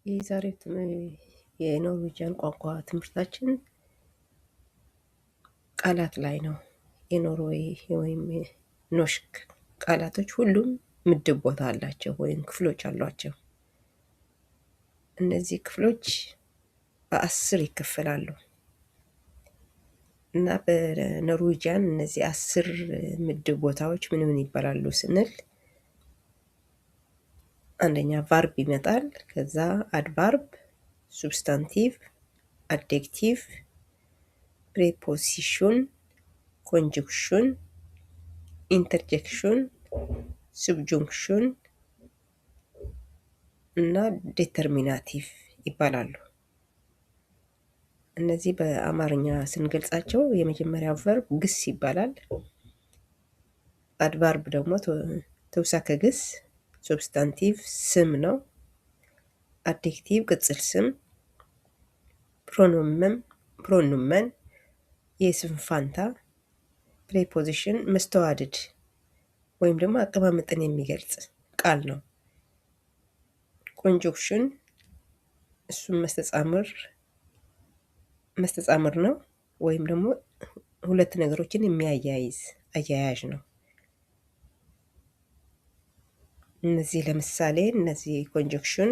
የዛሬው የኖርዌጂያን ቋንቋ ትምህርታችን ቃላት ላይ ነው። የኖርዌይ ወይም ኖሽክ ቃላቶች ሁሉም ምድብ ቦታ አላቸው ወይም ክፍሎች አሏቸው። እነዚህ ክፍሎች በ10 ይከፈላሉ እና በኖርዌጂያን እነዚህ 10 ምድብ ቦታዎች ምን ምን ይባላሉ ስንል አንደኛ ቫርብ ይመጣል። ከዛ አድቫርብ፣ ሱብስታንቲቭ፣ አድጀክቲቭ፣ ፕሬፖሲሽን፣ ኮንጁንክሽን፣ ኢንተርጀክሽን፣ subjunctions እና ዴተርሚናቲቭ ይባላሉ። እነዚህ በአማርኛ ስንገልጻቸው የመጀመሪያው ቨርብ ግስ ይባላል። አድቫርብ ደግሞ ተውሳከ ግስ፣ ሱብስታንቲቭ ስም ነው። አድጀክቲቭ ቅጽል ስም፣ ፕሮኖመን የስም ፋንታ፣ ፕሬፖዚሽን መስተዋድድ ወይም ደግሞ አቀማመጥን የሚገልጽ ቃል ነው። ኮንጁንክሽን እሱም መስተጻምር ነው ወይም ደግሞ ሁለት ነገሮችን የሚያያይዝ አያያዥ ነው። እነዚህ ለምሳሌ ኮንጁንክሽን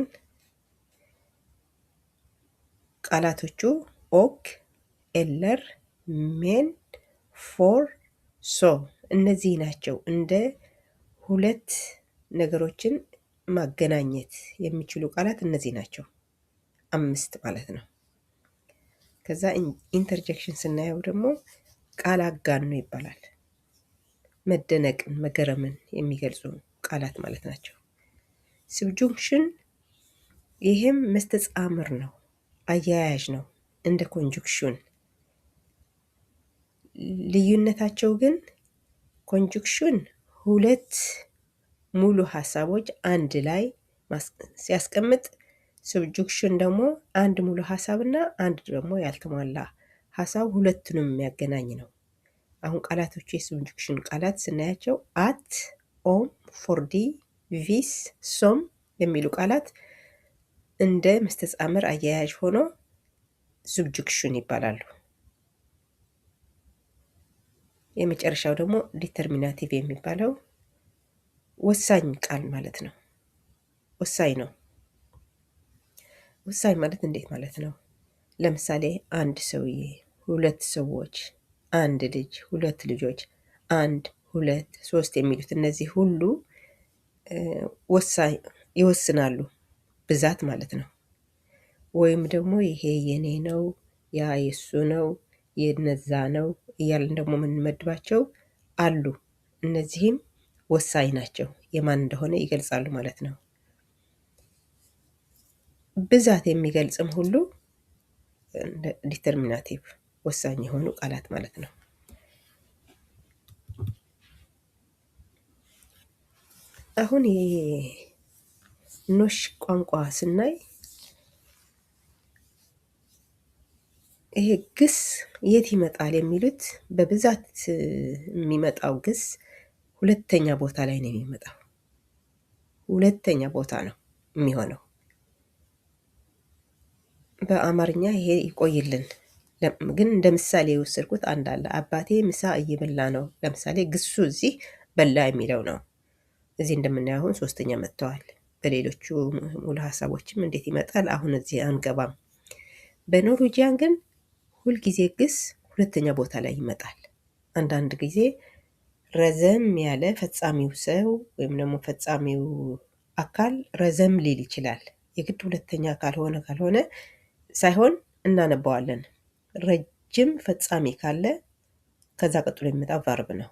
ቃላቶቹ ኦክ፣ ኤለር፣ ሜን፣ ፎር፣ ሶ እነዚህ ናቸው። እንደ ሁለት ነገሮችን ማገናኘት የሚችሉ ቃላት እነዚህ ናቸው። 5 ማለት ነው። ከዛ ኢንተርጀክሽን ስናየው ደግሞ ቃል አጋኖ ይባላል። መደነቅን፣ መገረምን የሚገልጹ ቃላት ማለት ናቸው። subjunctions ይሄም መስተጻምር ነው፣ አያያዥ ነው እንደ ኮንጁንክሽን። ልዩነታቸው ግን ኮንጁንክሽን ሁለት ሙሉ ሀሳቦች አንድ ላይ ሲያስቀምጥ፣ subjunctions ደግሞ አንድ ሙሉ ሀሳብና አንድ ደግሞ ያልተሟላ ሀሳብ ሁለቱንም የሚያገናኝ ነው። አሁን ቃላቶቹ የsubjunctions ቃላት ስናያቸው አት፣ ኦም፣ ፎርዲ፣ ቪስ፣ ሶም የሚሉ ቃላት እንደ መስተጻምር አያያዥ ሆኖ subjunctions ይባላሉ። የመጨረሻው ደግሞ ዲተርሚናቲቭ የሚባለው ወሳኝ ቃል ማለት ነው። ወሳኝ ነው። ወሳኝ ማለት እንዴት ማለት ነው? ለምሳሌ አንድ ሰውዬ፣ ሁለት ሰዎች፣ አንድ ልጅ፣ ሁለት ልጆች፣ 1፣ 2፣ 3 የሚሉት እነዚህ ሁሉ ወሳኝ ይወስናሉ፣ ብዛት ማለት ነው። ወይም ደግሞ ይሄ የኔ ነው፣ ያ የሱ ነው፣ የነዛ ነው እያልን ደግሞ የምንመድባቸው አሉ። እነዚህም ወሳኝ ናቸው፣ የማን እንደሆነ ይገልጻሉ ማለት ነው። ብዛት የሚገልጽም ሁሉ ዲተርሚናቲቭ ወሳኝ የሆኑ ቃላት ማለት ነው። አሁን የኖሽ ቋንቋ ስናይ ይሄ ግስ የት ይመጣል የሚሉት በብዛት የሚመጣው ግስ ሁለተኛ ቦታ ላይ ነው የሚመጣው። ሁለተኛ ቦታ ነው የሚሆነው። በአማርኛ ይሄ ይቆይልን፣ ግን እንደ ምሳሌ የወሰድኩት አንድ አለ። አባቴ ምሳ እየበላ ነው። ለምሳሌ ግሱ እዚህ በላ የሚለው ነው። እዚህ እንደምናየው አሁን ሶስተኛ መጥተዋል። በሌሎቹ ሙሉ ሀሳቦችም እንዴት ይመጣል አሁን እዚህ አንገባም። በኖርዌጂያን ግን ሁልጊዜ ግስ ሁለተኛ ቦታ ላይ ይመጣል። አንዳንድ ጊዜ ረዘም ያለ ፈጻሚው ሰው ወይም ደግሞ ፈጻሚው አካል ረዘም ሊል ይችላል። የግድ ሁለተኛ ካልሆነ ሳይሆን እናነባዋለን። ረጅም ፈጻሚ ካለ ከዛ ቀጥሎ የሚመጣው ቨርብ ነው።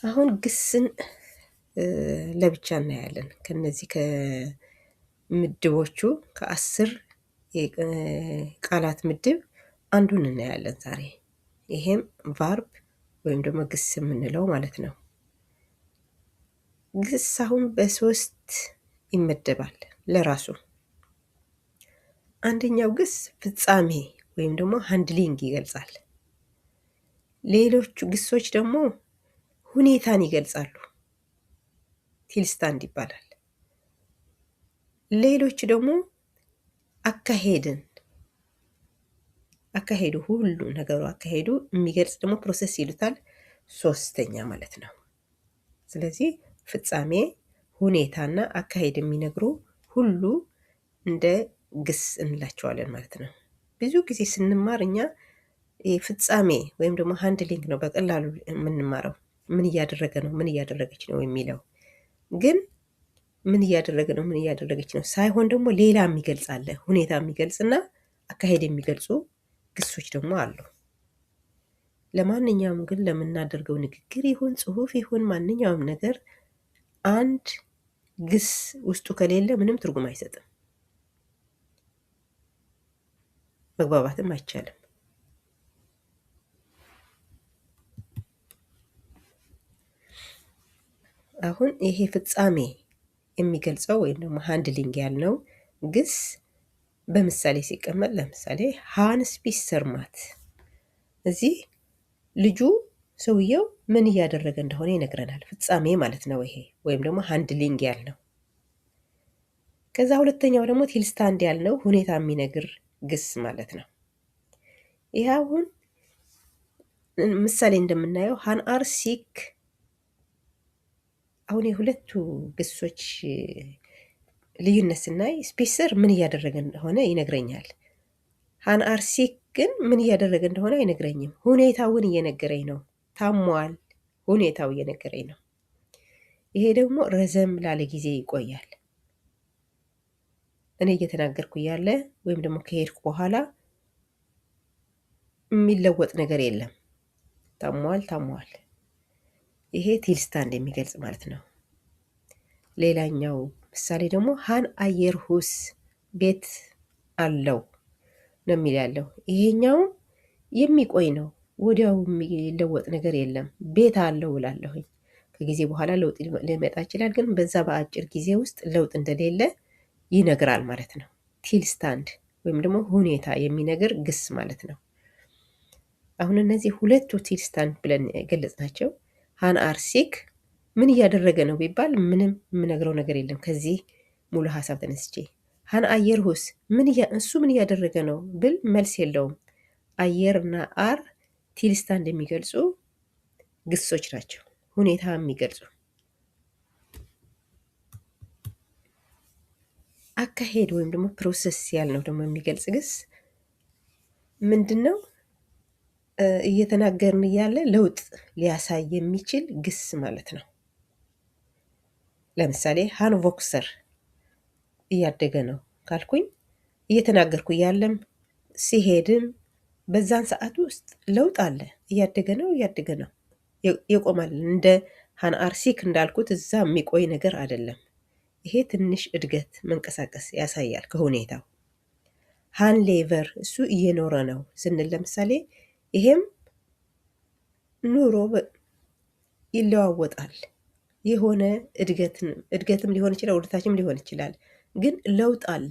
አሁን ግስን ለብቻ እናያለን። ከነዚህ ከምድቦቹ ከ10 ቃላት ምድብ አንዱን እናያለን ዛሬ። ይሄም ቫርብ ወይም ደግሞ ግስ የምንለው ማለት ነው። ግስ አሁን በ3 ይመደባል ለራሱ። አንደኛው ግስ ፍጻሜ ወይም ደግሞ ሃንድሊንግ ይገልጻል። ሌሎቹ ግሶች ደግሞ ሁኔታን ይገልጻሉ። ቲልስታንድ ይባላል። ሌሎች ደግሞ አካሄዱ ሁሉ ነገሩ አካሄዱ የሚገልጽ ደግሞ ፕሮሰስ ይሉታል። ሶስተኛ ማለት ነው። ስለዚህ ፍጻሜ፣ ሁኔታና አካሄድ የሚነግሩ ሁሉ እንደ ግስ እንላቸዋለን ማለት ነው። ብዙ ጊዜ ስንማር እኛ ፍጻሜ ወይም ደግሞ ሃንድሊንግ ነው በቀላሉ የምንማረው። ምን እያደረገ ነው፣ ምን እያደረገች ነው የሚለው ግን ምን እያደረገ ነው፣ ምን እያደረገች ነው ሳይሆን ደግሞ ሌላ የሚገልጽ አለ። ሁኔታ የሚገልጽና አካሄድ የሚገልጹ ግሶች ደግሞ አሉ። ለማንኛውም ግን ለምናደርገው ንግግር ይሁን ጽሁፍ ይሁን ማንኛውም ነገር አንድ ግስ ውስጡ ከሌለ ምንም ትርጉም አይሰጥም፣ መግባባትም አይቻልም። አሁን ይሄ ፍጻሜ የሚገልጸው ወይም ደግሞ ሃንድሊንግ ያልነው ግስ በምሳሌ ሲቀመጥ ለምሳሌ ሃንስ ቢሰርማት፣ እዚህ ልጁ ሰውየው ምን እያደረገ እንደሆነ ይነግረናል። ፍጻሜ ማለት ነው ይሄ ወይም ደግሞ ሃንድሊንግ ያልነው። ከዛ ሁለተኛው ደግሞ ቲልስታንድ ያልነው ሁኔታ የሚነግር ግስ ማለት ነው። ይህ አሁን ምሳሌ እንደምናየው ሃን አር ሲክ፣ አሁን የሁለቱ ግሶች ልዩነት ስናይ ስፔሰር ምን እያደረገ እንደሆነ ይነግረኛል። ሃን አር ሲክ ግን ምን እያደረገ እንደሆነ አይነግረኝም። ሁኔታውን እየነገረኝ ነው። ታሟል፣ ሁኔታው እየነገረኝ ነው። ይሄ ደግሞ ረዘም ላለ ጊዜ ይቆያል። እኔ እየተናገርኩ እያለ ወይም ደግሞ ከሄድኩ በኋላ የሚለወጥ ነገር የለም። ታሟል። ይሄ ቲልስታንድ የሚገልጽ ማለት ነው። ሌላኛው ምሳሌ ደግሞ ሃን አየር ሁስ፣ ቤት አለው ነው የሚል ያለው። ይሄኛው የሚቆይ ነው፣ ወዲያው የሚለወጥ ነገር የለም። ቤት አለው እላለሁኝ። ከጊዜ በኋላ ለውጥ ሊመጣ ይችላል፣ ግን በዛ በአጭር ጊዜ ውስጥ ለውጥ እንደሌለ ይነግራል ማለት ነው። ቲልስታንድ ወይም ደግሞ ሁኔታ የሚነግር ግስ ማለት ነው። አሁን እነዚህ ሁለቱ ቲልስታንድ ብለን የገለጽናቸው ሃን አር ሲክ ምን እያደረገ ነው ቢባል ምንም የምነግረው ነገር የለም ከዚህ ሙሉ ሀሳብ ተነስቼ። ሃን አየር ሁስ እሱ ምን እያደረገ ነው ብል መልስ የለውም። አየር እና አር ቲልስታንድ የሚገልጹ ግሶች ናቸው፣ ሁኔታ የሚገልጹ። አካሄድ ወይም ደግሞ ፕሮሰስ ያልነው ደግሞ የሚገልጽ ግስ ምንድን ነው? እየተናገርን እያለ ለውጥ ሊያሳይ የሚችል ግስ ማለት ነው። ለምሳሌ ሃን ቮክሰር እያደገ ነው ካልኩኝ እየተናገርኩ እያለም ሲሄድም በዛን ሰዓት ውስጥ ለውጥ አለ። እያደገ ነው ይቆማል። እንደ ሃን አር ሲክ እንዳልኩት እዛ የሚቆይ ነገር አይደለም። ይሄ ትንሽ እድገት መንቀሳቀስ ያሳያል ከሁኔታው። ሃን ሌቨር እሱ እየኖረ ነው ስንል ለምሳሌ ይሄም ኑሮ ይለዋወጣል። የሆነ እድገትም ሊሆን ይችላል፣ ወደታችም ሊሆን ይችላል፣ ግን ለውጥ አለ።